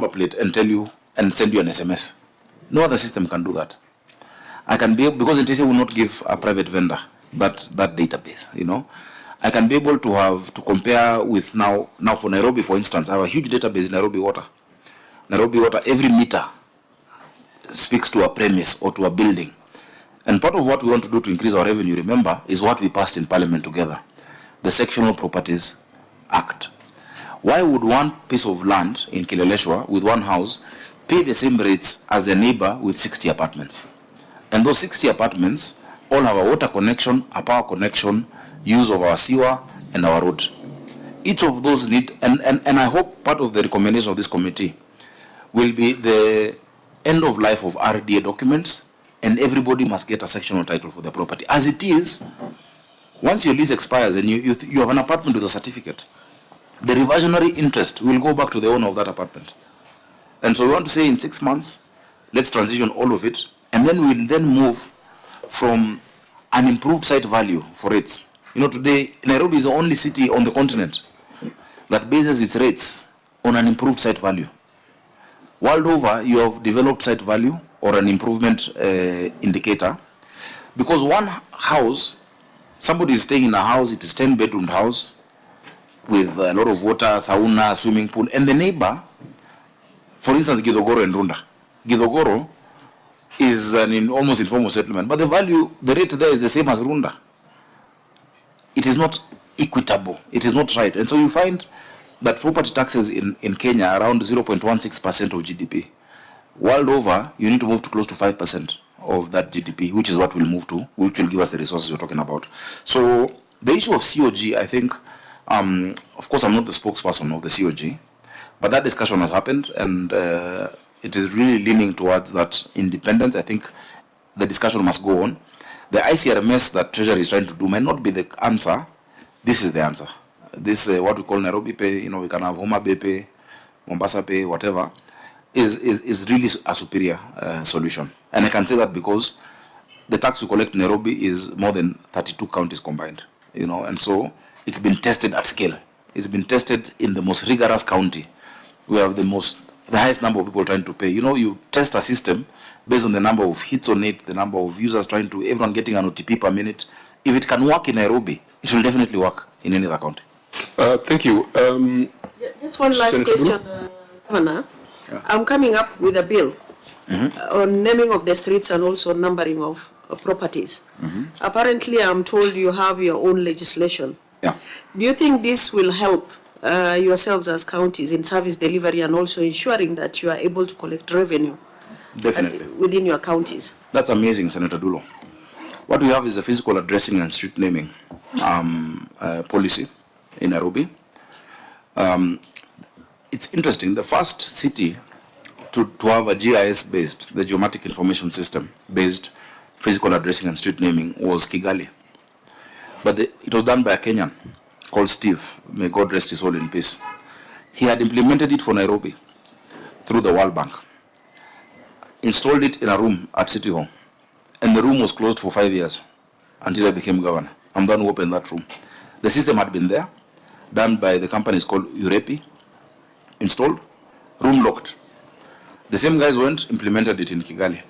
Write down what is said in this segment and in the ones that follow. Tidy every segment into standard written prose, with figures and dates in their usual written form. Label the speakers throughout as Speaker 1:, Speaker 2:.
Speaker 1: number plate and tell you and send you an SMS. No other system can do that. I can be, because NTSA will not give a private vendor that database, you know. I can be able to compare with now for Nairobi, for instance. I have a huge database in Nairobi Water. Nairobi Water, every meter speaks to a premise or to a building. And part of what we want to do to increase our revenue, remember, is what we passed in Parliament together, the Sectional Properties Act. Why would one piece of land in Kileleshwa with one house pay the same rates as their neighbor with 60 apartments? And those 60 apartments all have a water connection, a power connection, use of our sewer and our road. Each of those need, and I hope part of the recommendation of this committee will be the end of life of RDA documents, and everybody must get a sectional title for their property. As it is, once your lease expires and you have an apartment with a certificate, the reversionary interest will go back to the owner of that apartment. And so we want to say in 6 months, let's transition all of it, and then we'll then move from an improved site value for rates. You know, today, Nairobi is the only city on the continent that bases its rates on an improved site value. World over, you have developed site value or an improvement indicator, because one house, somebody is staying in a house, it is 10-bedroom house with a lot of water, sauna, swimming pool, and the neighbor, for instance, Githogoro and Runda. Githogoro is an almost informal settlement, but the rate there is the same as Runda. It is not equitable. It is not right. And so you find that property taxes in Kenya are around 0.16% of GDP. World over, you need to move to close to 5% of that GDP, which is what we'll move to, which will give us the resources we're talking about. So the issue of COG, I think, of course, I'm not the spokesperson of the COG, but that discussion has happened, and it is really leaning towards that independence. I think the discussion must go on. The ICRMS that Treasury is trying to do might not be the answer. This is the answer. This what we call Nairobi Pay, you know, we can have Homa Bay Pay, Mombasa Pay, whatever, is really a superior solution. And I can say that because the tax we collect in Nairobi is more than 32 counties combined, you know, and so it's been tested at scale. It's been tested in the most rigorous county. We have the highest number of people trying to pay. You know, you test a system based on the number of hits on it, the number of users everyone getting an OTP per minute. If it can work in Nairobi, it will definitely work in any other county.
Speaker 2: Thank you.
Speaker 3: Just one last
Speaker 2: Senator
Speaker 3: question, Governor. Yeah. I'm coming up with a bill on naming of the streets and also numbering of properties. Apparently, I'm told you have your own legislation.
Speaker 1: Yeah.
Speaker 3: Do you think this will help yourselves as counties in service delivery and also ensuring that you are able to collect revenue?
Speaker 1: Definitely.
Speaker 3: Within your counties?
Speaker 1: That's amazing, Senator Dulo. What we have is a physical addressing and street naming policy in Nairobi. It's interesting. The first city to have a GIS-based, the Geomatic Information System-based physical addressing and street naming was Kigali. But it was done by a Kenyan called Steve. May God rest his soul in peace. He had implemented it for Nairobi through the World Bank. Installed it in a room at City Hall. And the room was closed for 5 years until I became governor. I'm the one who opened that room. The system had been there, done by the companies called Urepi, installed, room locked. The same guys went, implemented it in Kigali.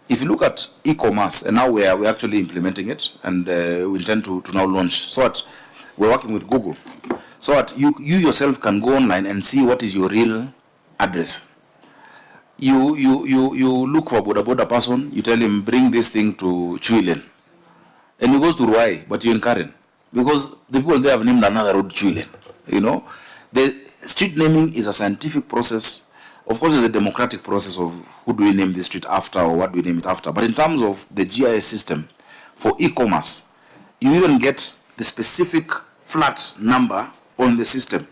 Speaker 1: If you look at e-commerce, and now we're actually implementing it, and we intend to now launch, so that we're working with Google, so that you yourself can go online and see what is your real address. You look for a Boda person, you tell him, bring this thing to Chuilen. And he goes to Ruai, but you're in Karen. Because the people there have named another road Chuilen. You know? The street naming is a scientific process. Of course, it's a democratic process of who do we name the street after or what do we name it after. But in terms of the GIS system, for e-commerce, you even get the specific flat number on the system.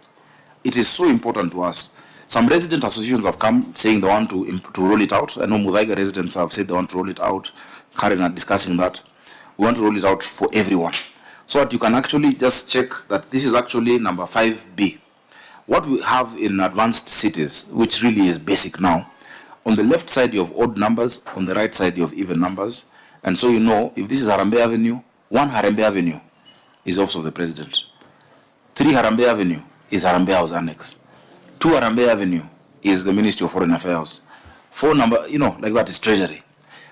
Speaker 1: It is so important to us. Some resident associations have come saying they want to roll it out. I know Muthaiga residents have said they want to roll it out. Karen are discussing that. We want to roll it out for everyone, so that you can actually just check that this is actually number 5B. What we have in advanced cities, which really is basic now, on the left side you have odd numbers, on the right side you have even numbers. And so you know, if this is Harambee Avenue, 1 Harambee Avenue is Office of the President. 3 Harambee Avenue is Harambee House Annex. 2 Harambee Avenue is the Ministry of Foreign Affairs. Phone number, like that is Treasury.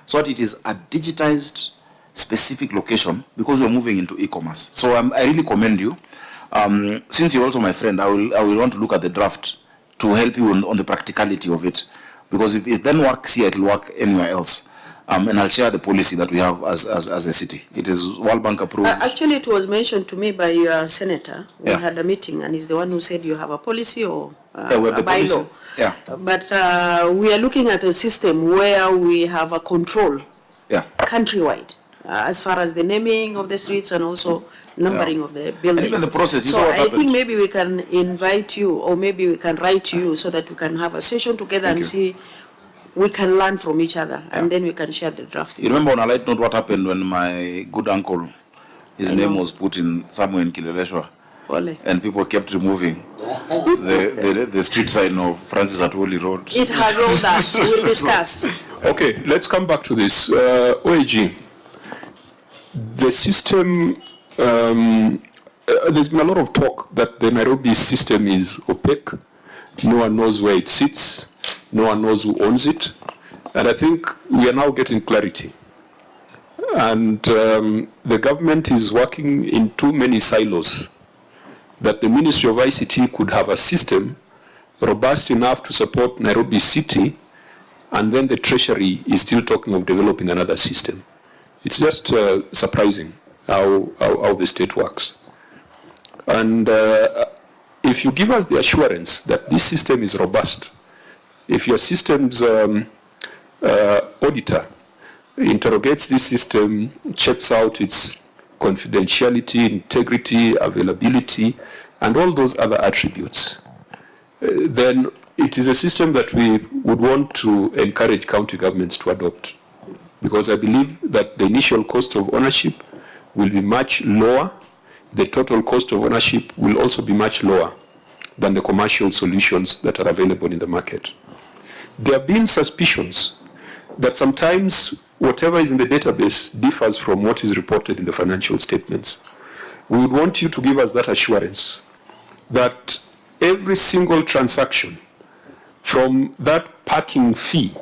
Speaker 1: So it is a digitized, specific location because we're moving into e-commerce. So I really commend you. Since you're also my friend, I will want to look at the draft to help you on the practicality of it. Because if it then works here, it will work anywhere else. And I'll share the policy that we have as a city. It is World Bank approved.
Speaker 3: Actually, it was mentioned to me by your senator. We had a meeting, and he's the one who said you have a policy or a bylaw.
Speaker 1: Yeah.
Speaker 3: But we are looking at a system where we have a control countrywide as far as the naming of the streets and also numbering of the buildings.
Speaker 1: And even the process is
Speaker 3: so
Speaker 1: what
Speaker 3: I think maybe we can invite you, or maybe we can write to you so that we can have a session together and see. We can learn from each other, and then we can share the draft.
Speaker 1: You remember on a light note what happened when my good uncle, his name was put in somewhere in Kileleshwa, and people kept removing the street sign of Francis Atwoli Road.
Speaker 3: It has all that. We'll discuss.
Speaker 2: Okay, let's come back to this. OAG, the system, there's been a lot of talk that the Nairobi system is opaque. No one knows where it sits. No one knows who owns it. And I think we are now getting clarity. And the government is working in too many silos, that the Ministry of ICT could have a system robust enough to support Nairobi City, and then the Treasury is still talking of developing another system. It's just surprising how the state works. And if you give us the assurance that this system is robust, if your system's auditor interrogates this system, checks out its confidentiality, integrity, availability, and all those other attributes, then it is a system that we would want to encourage county governments to adopt. Because I believe that the initial cost of ownership will be much lower. The total cost of ownership will also be much lower than the commercial solutions that are available in the market. There have been suspicions that sometimes whatever is in the database differs from what is reported in the financial statements. We would want you to give us that assurance that every single transaction, from that parking fee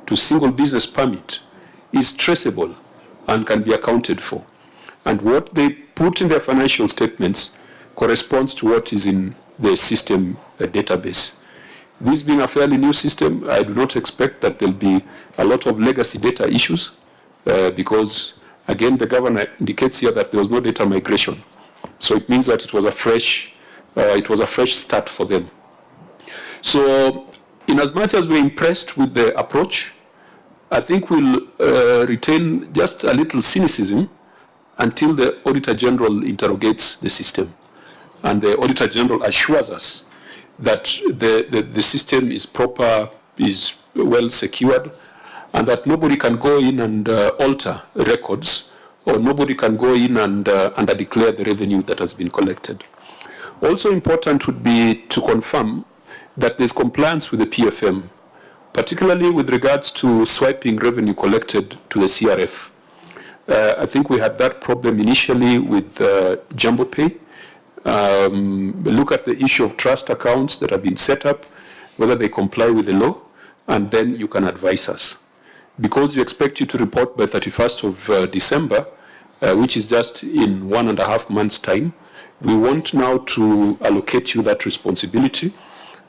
Speaker 2: to single business permit, is traceable and can be accounted for. And what they put in their financial statements corresponds to what is in the system database. This being a fairly new system, I do not expect that there'll be a lot of legacy data issues because, again, the governor indicates here that there was no data migration. So it means that it was a fresh start for them. So in as much as we're impressed with the approach, I think we'll retain just a little cynicism until the Auditor General interrogates the system. And the Auditor General assures us that the system is proper, is well secured, and that nobody can go in and alter records, or nobody can go in and declare the revenue that has been collected. Also important would be to confirm that there's compliance with the PFM, particularly with regards to swiping revenue collected to the CRF. I think we had that problem initially with Jumbo Pay. Look at the issue of trust accounts that have been set up, whether they comply with the law, and then you can advise us. Because we expect you to report by 31st of December, which is just in 1.5 months' time, we want now to allocate you that responsibility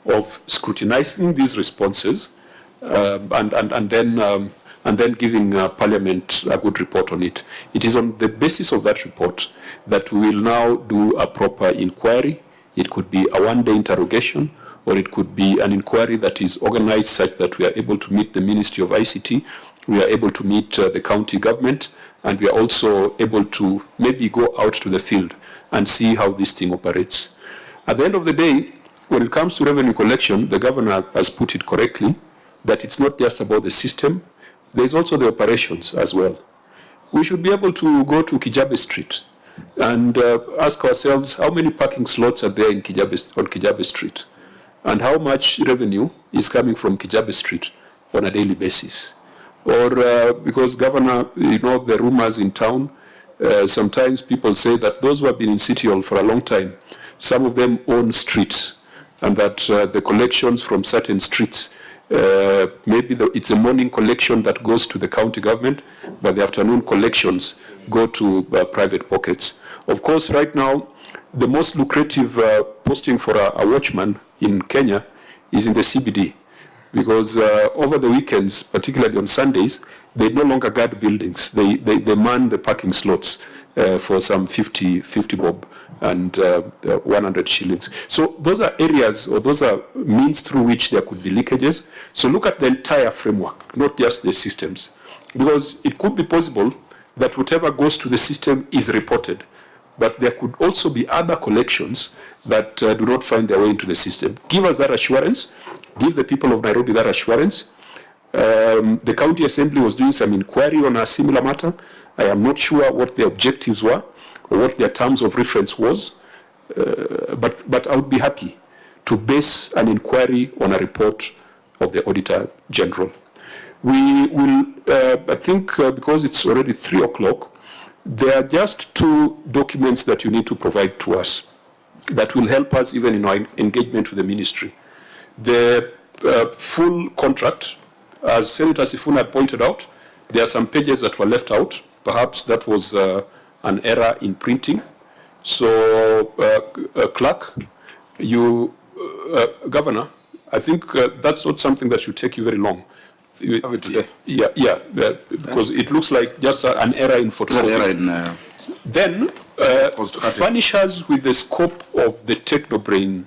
Speaker 2: of scrutinizing these responses and then giving Parliament a good report on it. It is on the basis of that report that we will now do a proper inquiry. It could be a one-day interrogation, or it could be an inquiry that is organized such that we are able to meet the Ministry of ICT, we are able to meet the county government, and we are also able to maybe go out to the field and see how this thing operates. At the end of the day, when it comes to revenue collection, the governor has put it correctly, that it's not just about the system, there's also the operations as well. We should be able to go to Kijabe Street and ask ourselves how many parking slots are there on Kijabe Street, and how much revenue is coming from Kijabe Street on a daily basis. Or because Governor, the rumors in town, sometimes people say that those who have been in City Hall for a long time, some of them own streets and that the collections from certain streets, maybe it's a morning collection that goes to the county government, but the afternoon collections go to private pockets. Of course, right now, the most lucrative posting for a watchman in Kenya is in the CBD, because over the weekends, particularly on Sundays, they no longer guard buildings. They man the parking slots for some 50 bob and 100 shillings. So those are areas, or those are means through which there could be leakages. So look at the entire framework, not just the systems, because it could be possible that whatever goes to the system is reported, but there could also be other collections that do not find their way into the system. Give us that assurance. Give the people of Nairobi that assurance. The county assembly was doing some inquiry on a similar matter. I am not sure what the objectives were or what their terms of reference was, but I would be happy to base an inquiry on a report of the Auditor General. We will, I think, because it's already 3 o'clock, there are just 2 documents that you need to provide to us that will help us even in our engagement with the ministry. The full contract, as Senator Sifuna pointed out, there are some pages that were left out. Perhaps that was an error in printing. So, Clerk, you, Governor, I think that's not something that should take you very long.
Speaker 1: Have it today.
Speaker 2: Yeah, because it looks like just an error in photocopy. Then, furnish us with the scope of the Technobrain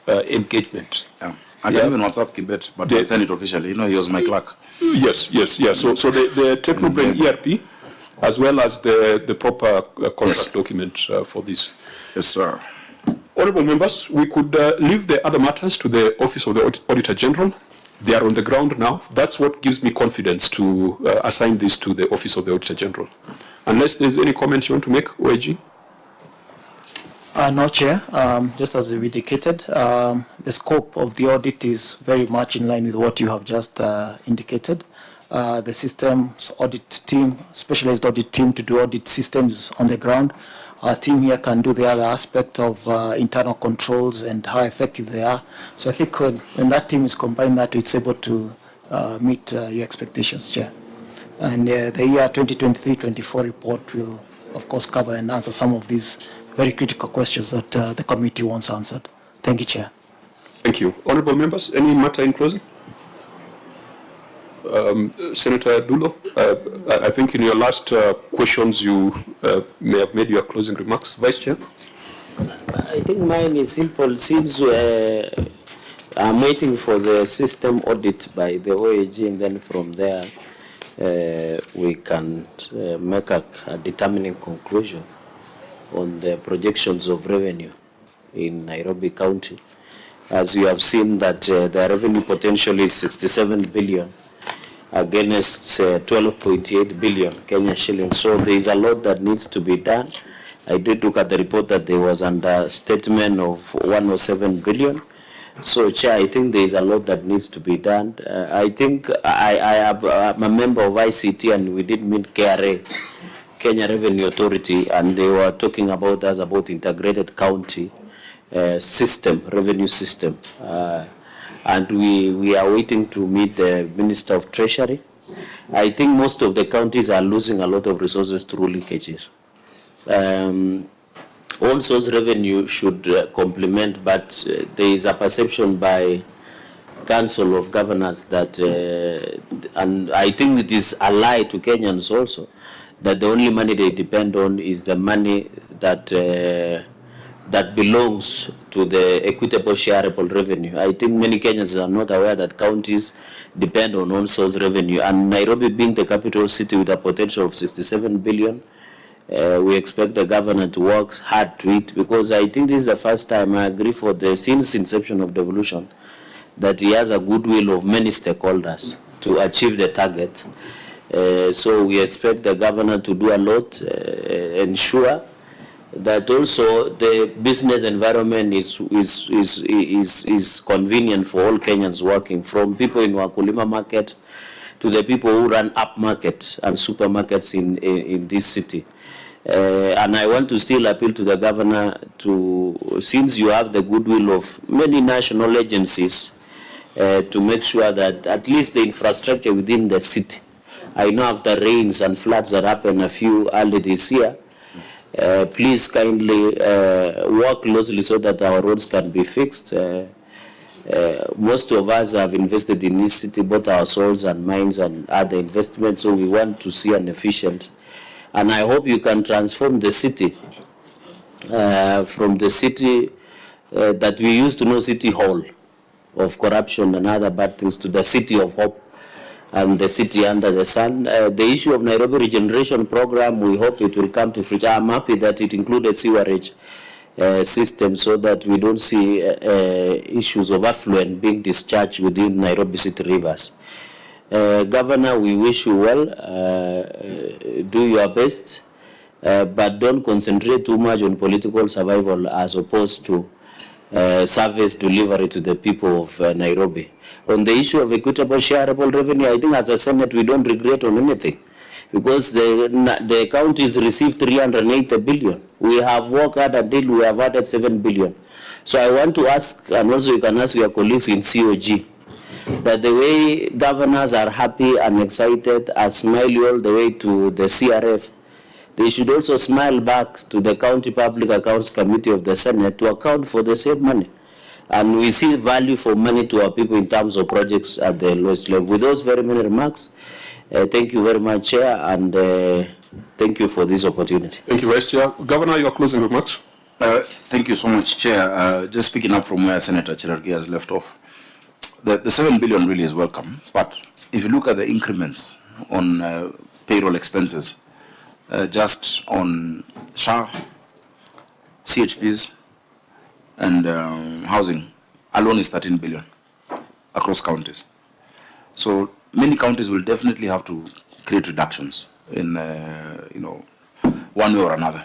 Speaker 2: engagement.
Speaker 1: Yeah. I can even WhatsApp Kibet, but I send it officially. You know, he was my clerk.
Speaker 2: Yes. So the Technobrain ERP, as well as the proper contract document for this.
Speaker 1: Yes, sir.
Speaker 2: Honorable members, we could leave the other matters to the Office of the Auditor General. They are on the ground now. That's what gives me confidence to assign this to the Office of the Auditor General. Unless there's any comments you want to make, OAG?
Speaker 4: No, Chair. Just as you indicated, the scope of the audit is very much in line with what you have just indicated. The systems audit team, specialized audit team to do audit systems on the ground. Our team here can do the other aspect of internal controls and how effective they are. So I think when that team is combined, that it's able to meet your expectations, Chair. And the year 2023-24 report will, of course, cover and answer some of these very critical questions that the committee wants answered. Thank you, Chair.
Speaker 2: Thank you. Honorable members, any matter in closing? Senator Dulo, I think in your last questions you may have made your closing remarks. Vice Chair?
Speaker 5: I think mine is simple. Since I'm waiting for the system audit by the OAG, and then from there we can make a determining conclusion on the projections of revenue in Nairobi County. As you have seen that the revenue potential is 67 billion against 12.8 billion Kenya shillings. So there is a lot that needs to be done. I did look at the report that there was under statement of 107 billion. So, Chair, I think there is a lot that needs to be done. I think I'm a member of ICT, and we did meet KRA, Kenya Revenue Authority, and they were talking about us about integrated county system, revenue system. And we are waiting to meet the Minister of Treasury. I think most of the counties are losing a lot of resources through leakages. On source revenue should complement, but there is a perception by Council of Governors that, and I think it is a lie to Kenyans also, that the only money they depend on is the money that that belongs to the equitable shareable revenue. I think many Kenyans are not aware that counties depend on on-source revenue, and Nairobi being the capital city with a potential of 67 billion, we expect the governor to work hard to it, because I think this is the first time, I agree, for the since inception of devolution, that he has a goodwill of many stakeholders to achieve the target. So we expect the governor to do a lot, ensure that also the business environment is convenient for all Kenyans working, from people in Wakulima market to the people who run up market and supermarkets in this city. And I want to still appeal to the governor to, since you have the goodwill of many national agencies, to make sure that at least the infrastructure within the city, I know after rains and floods that happened a few early this year, please kindly work closely so that our roads can be fixed. Most of us have invested in this city, both our souls and minds and other investments, so we want to see an efficient. And I hope you can transform the city from the city that we used to know city hall of corruption and other bad things to the city of hope and the city under the sun. The issue of Nairobi regeneration program, we hope it will come to fruition. I'm happy that it included sewerage system so that we don't see issues of affluent being discharged within Nairobi city rivers. Governor, we wish you well. Do your best, but don't concentrate too much on political survival as opposed to service delivery to the people of Nairobi. On the issue of equitable shareable revenue, I think as a Senate we don't regret on anything, because the counties received 380 billion. We have worked hard until we have added 7 billion. So I want to ask, and also you can ask your colleagues in COG, that the way governors are happy and excited and smile all the way to the CRF, they should also smile back to the County Public Accounts Committee of the Senate to account for the same money. And we see value for money to our people in terms of projects at the lowest level. With those very many remarks, thank you very much, Chair, and thank you for this opportunity.
Speaker 2: Thank you, Vice Chair. Governor, your closing remarks.
Speaker 1: Thank you so much, Chair. Just picking up from where Senator Cherargei has left off, the 7 billion really is welcome, but if you look at the increments on payroll expenses, just on SHA, CHPs, and housing alone is 13 billion across counties. So many counties will definitely have to create reductions in, one way or another.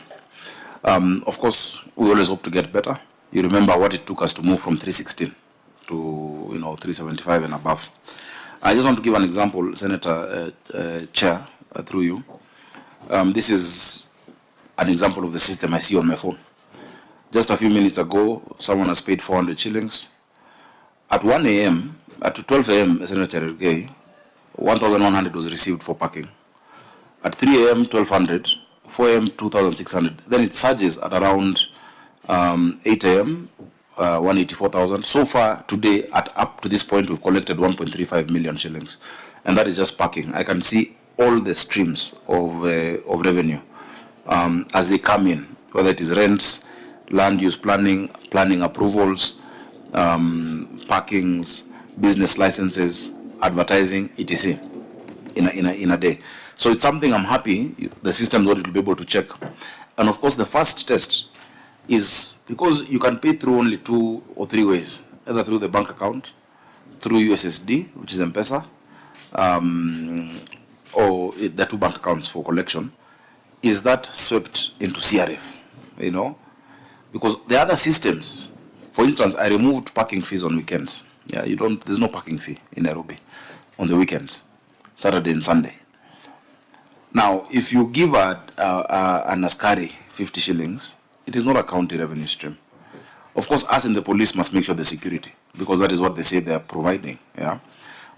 Speaker 1: Of course, we always hope to get better. You remember what it took us to move from 316 to 375 and above. I just want to give an example, Senator Chair, through you. This is an example of the system I see on my phone. Just a few minutes ago, someone has paid 400 shillings. At 1 a.m., at 12 a.m., Senator Cherargei, 1,100 was received for parking. At 3 a.m., 1,200, 4 a.m., 2,600. Then it surges at around 8 a.m., 184,000. So far today, up to this point, we've collected 1.35 million shillings. And that is just parking. I can see all the streams of revenue as they come in, whether it is rents, land use planning approvals, parkings, business licenses, advertising, etc. in a day. So it's something I'm happy the system is what it will be able to check. And of course, the first test is because you can pay through only 2 or 3 ways, either through the bank account, through USSD, which is M-Pesa, or the 2 bank accounts for collection. Is that swept into CRF? Because the other systems, for instance, I removed parking fees on weekends. Yeah, there's no parking fee in Nairobi on the weekends, Saturday and Sunday. Now, if you give an askari 50 shillings, it is not a county revenue stream. Of course, us in the police must make sure the security, because that is what they say they are providing. Yeah,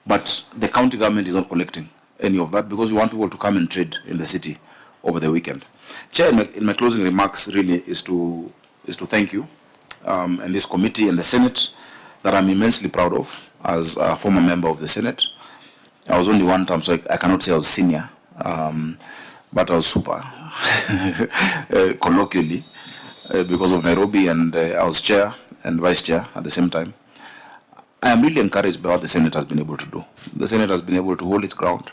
Speaker 1: but the county government is not collecting any of that because we want people to come and trade in the city over the weekend. Chair, in my closing remarks, really is to thank you and this committee and the Senate that I'm immensely proud of as a former member of the Senate. I was only 1 term, so I cannot say I was senior, but I was super, colloquially, because of Nairobi, and I was chair and vice chair at the same time. I am really encouraged by what the Senate has been able to do. The Senate has been able to hold its ground.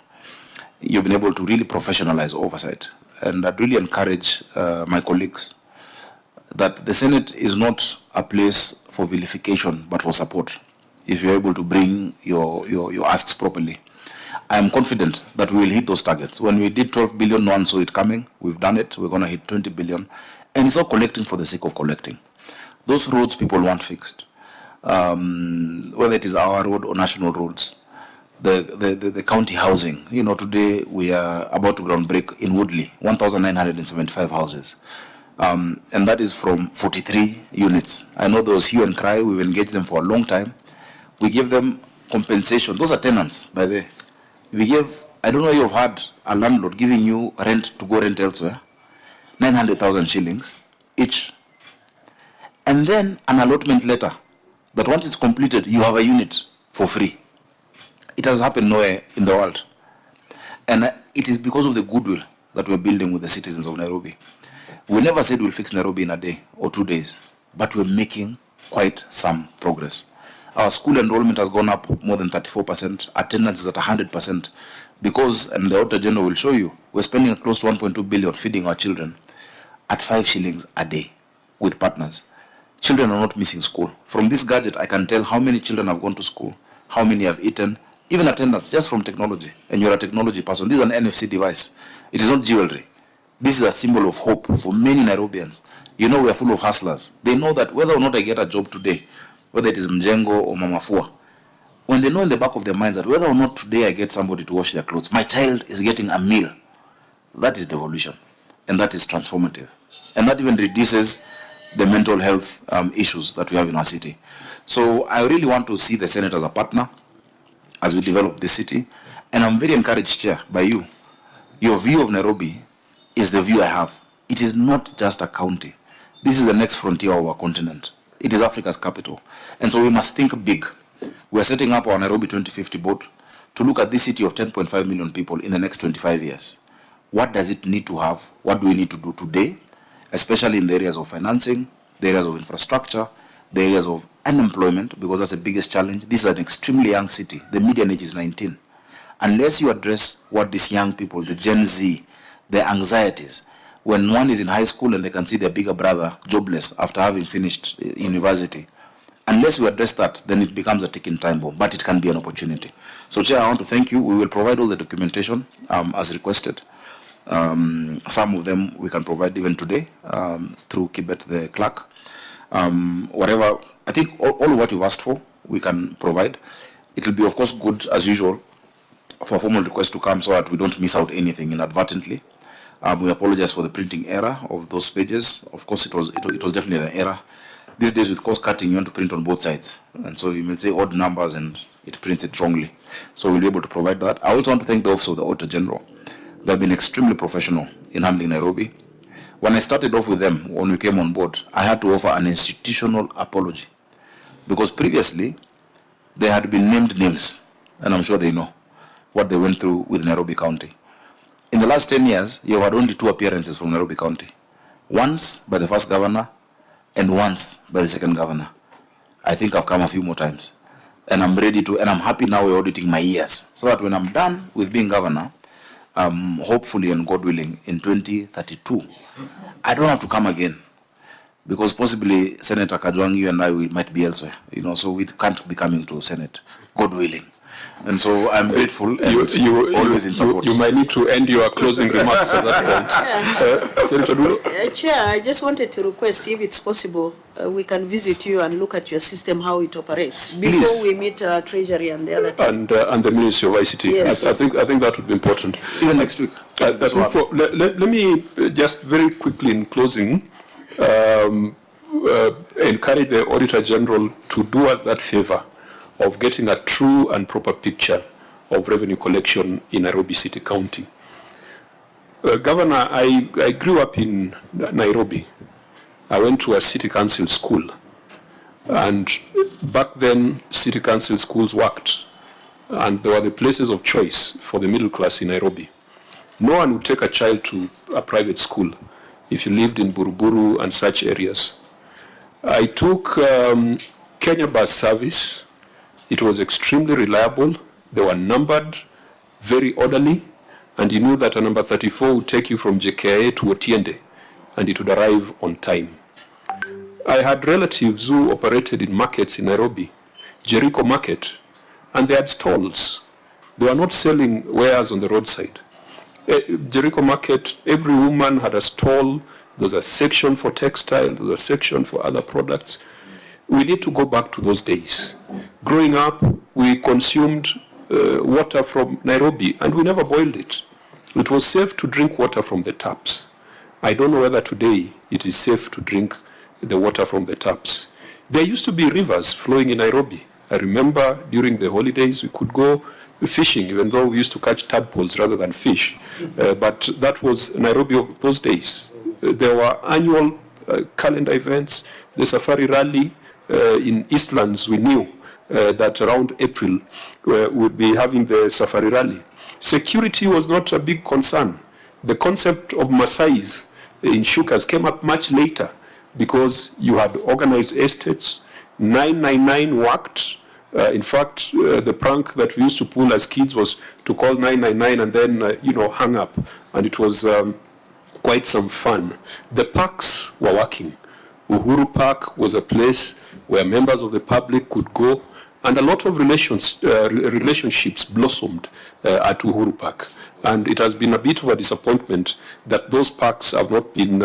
Speaker 1: You've been able to really professionalize oversight. And I'd really encourage my colleagues that the Senate is not a place for vilification, but for support. If you're able to bring your asks properly, I am confident that we will hit those targets. When we did 12 billion, no one saw it coming. We've done it. We're going to hit 20 billion. And it's not collecting for the sake of collecting. Those roads people want fixed, whether it is our road or national roads. the county housing. You know, today we are about to groundbreak in Woodley, 1,975 houses. And that is from 43 units. I know those hue and cry, we've engaged them for a long time. We give them compensation. Those are tenants, by the way. We give, I don't know if you've had a landlord giving you rent to go rent elsewhere, 900,000 shillings each. And then an allotment letter that once it's completed, you have a unit for free. It has happened nowhere in the world. And it is because of the goodwill that we're building with the citizens of Nairobi. We never said we'll fix Nairobi in a day or 2 days, but we're making quite some progress. Our school enrollment has gone up more than 34%. Attendance is at 100%. Because, and the Auditor General will show you, we're spending close to 1.2 billion feeding our children at 5 shillings a day with partners. Children are not missing school. From this gadget, I can tell how many children have gone to school, how many have eaten, even attendance, just from technology. And you're a technology person. This is an NFC device. It is not jewelry. This is a symbol of hope for many Nairobians. You know, we are full of hustlers. They know that whether or not I get a job today, whether it is Mjengo or Mamafua, when they know in the back of their minds that whether or not today I get somebody to wash their clothes, my child is getting a meal, that is devolution. And that is transformative. And that even reduces the mental health issues that we have in our city. So I really want to see the Senate as a partner as we develop this city. And I'm very encouraged, Chair, by you. Your view of Nairobi is the view I have. It is not just a county. This is the next frontier of our continent. It is Africa's capital. And so we must think big. We are setting up our Nairobi 2050 board to look at this city of 10.5 million people in the next 25 years. What does it need to have? What do we need to do today? Especially in the areas of financing, the areas of infrastructure, the areas of unemployment, because that's the biggest challenge. This is an extremely young city. The median age is 19. Unless you address what these young people, the Gen Z, their anxieties, when one is in high school and they can see their bigger brother jobless after having finished university, unless we address that, then it becomes a ticking time bomb, but it can be an opportunity. So, Chair, I want to thank you. We will provide all the documentation as requested. Some of them we can provide even today through Kibet, the clerk. Whatever, I think all of what you've asked for, we can provide. It will be, of course, good, as usual, for a formal request to come so that we don't miss out anything inadvertently. We apologize for the printing error of those pages. Of course, it was definitely an error. These days, with cost cutting, you want to print on both sides. And so you may say odd numbers and it prints it wrongly. So we'll be able to provide that. I also want to thank the Office of the Auditor General. They've been extremely professional in handling Nairobi. When I started off with them, when we came on board, I had to offer an institutional apology. Because previously, they had been named names. And I'm sure they know what they went through with Nairobi County. In the last 10 years, you have had only 2 appearances from Nairobi County. Once by the first governor, and once by the second governor. I think I've come a few more times. And I'm ready to, and I'm happy now we're auditing my ears. So that when I'm done with being governor, hopefully and God willing, in 2032, I don't have to come again. Because possibly Senator Kajwang, you and I might be elsewhere. You know, so we can't be coming to Senate, God willing. And so I'm grateful and always in support.
Speaker 2: You might need to end your closing remarks at that point. Senator Dulo?
Speaker 3: Chair, I just wanted to request, if it's possible, we can visit you and look at your system, how it operates, before
Speaker 1: Please.
Speaker 3: we meet Treasury and the other team.
Speaker 2: And the Ministry of ICT.
Speaker 3: Yes,
Speaker 2: I think that would be important.
Speaker 1: Even next week.
Speaker 2: Let me just very quickly in closing encourage the Auditor General to do us that favor of getting a true and proper picture of revenue collection in Nairobi City County. Governor, I grew up in Nairobi. I went to a city council school. And back then, city council schools worked. And they were the places of choice for the middle class in Nairobi. No one would take a child to a private school if you lived in Buruburu and such areas. I took Kenya bus service. It was extremely reliable. They were numbered, very orderly, and you knew that a number 34 would take you from JKIA to Otiende, and it would arrive on time. I had relatives who operated in markets in Nairobi, Jericho Market, and they had stalls. They were not selling wares on the roadside. Jericho Market, every woman had a stall. There was a section for textile, there was a section for other products. We need to go back to those days. Growing up, we consumed water from Nairobi, and we never boiled it. It was safe to drink water from the taps. I don't know whether today it is safe to drink the water from the taps. There used to be rivers flowing in Nairobi. I remember during the holidays we could go fishing, even though we used to catch tadpoles rather than fish. But that was Nairobi of those days. There were annual calendar events, the Safari Rally in Eastlands. We knew that around April would be having the Safari Rally. Security was not a big concern. The concept of Maasais in Shukas came up much later because you had organized estates. 999 worked. In fact, the prank that we used to pull as kids was to call 999 and then, hang up. And it was quite some fun. The parks were working. Uhuru Park was a place where members of the public could go, and a lot of relationships blossomed at Uhuru Park. And it has been a bit of a disappointment that those parks have not been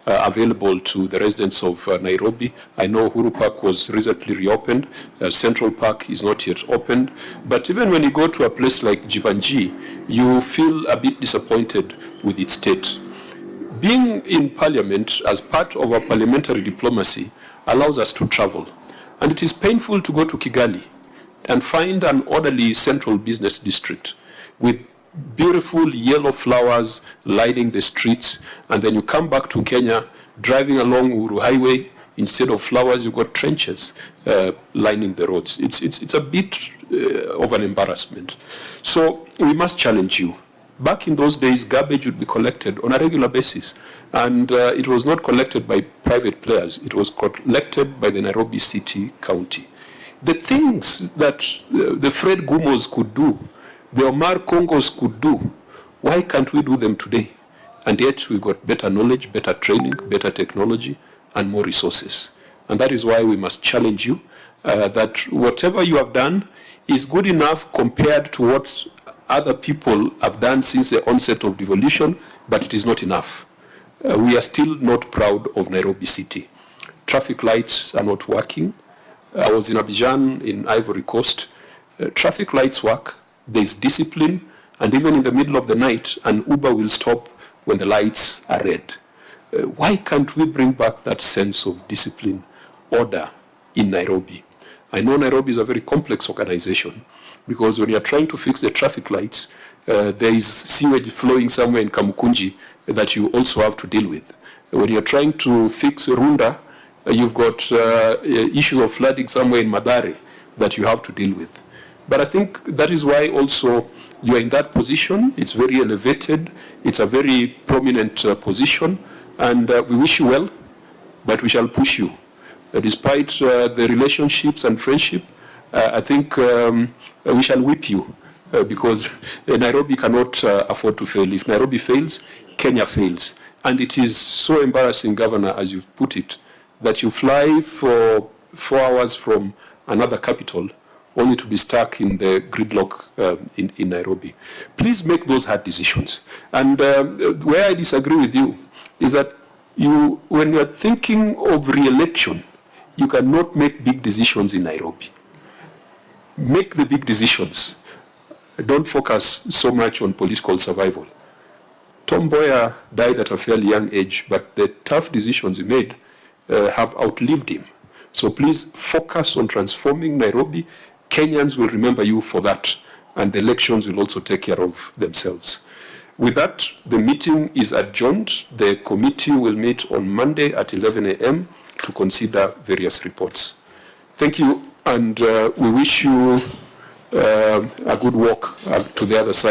Speaker 2: available to the residents of Nairobi. I know Uhuru Park was recently reopened. Central Park is not yet opened. But even when you go to a place like Jivanji, you feel a bit disappointed with its state. Being in Parliament as part of our parliamentary diplomacy allows us to travel. And it is painful to go to Kigali and find an orderly central business district with beautiful yellow flowers lining the streets, and then you come back to Kenya driving along Uhuru Highway. Instead of flowers, you've got trenches lining the roads. It's a bit of an embarrassment. So we must challenge you. Back in those days, garbage would be collected on a regular basis, and it was not collected by private players. It was collected by the Nairobi City County. The things that the Fred Gumos could do, the Omar Kongos could do, why can't we do them today? And yet we've got better knowledge, better training, better technology, and more resources. And that is why we must challenge you that whatever you have done is good enough compared to what other people have done since the onset of devolution, but it is not enough. We are still not proud of Nairobi City. Traffic lights are not working. I was in Abidjan in Ivory Coast. Traffic lights work. There's discipline, and even in the middle of the night, an Uber will stop when the lights are red. Why can't we bring back that sense of discipline, order in Nairobi? I know Nairobi is a very complex organization, because when you're trying to fix the traffic lights, there is sewage flowing somewhere in Kamukunji that you also have to deal with. When you're trying to fix Runda, you've got issues of flooding somewhere in Madare that you have to deal with. But I think that is why also you're in that position. It's very elevated. It's a very prominent position. And we wish you well, but we shall push you. Despite the relationships and friendship, I think we shall whip you because Nairobi cannot afford to fail. If Nairobi fails, Kenya fails. And it is so embarrassing, Governor, as you've put it, that you fly for 4 hours from another capital only to be stuck in the gridlock in Nairobi. Please make those hard decisions. And where I disagree with you is that when you are thinking of re-election, you cannot make big decisions in Nairobi. Make the big decisions. Don't focus so much on political survival. Tom Mboya died at a fairly young age, but the tough decisions he made have outlived him. So please focus on transforming Nairobi. Kenyans will remember you for that, and the elections will also take care of themselves. With that, the meeting is adjourned. The committee will meet on Monday at 11 a.m. to consider various reports. Thank you, and we wish you a good walk to the other side.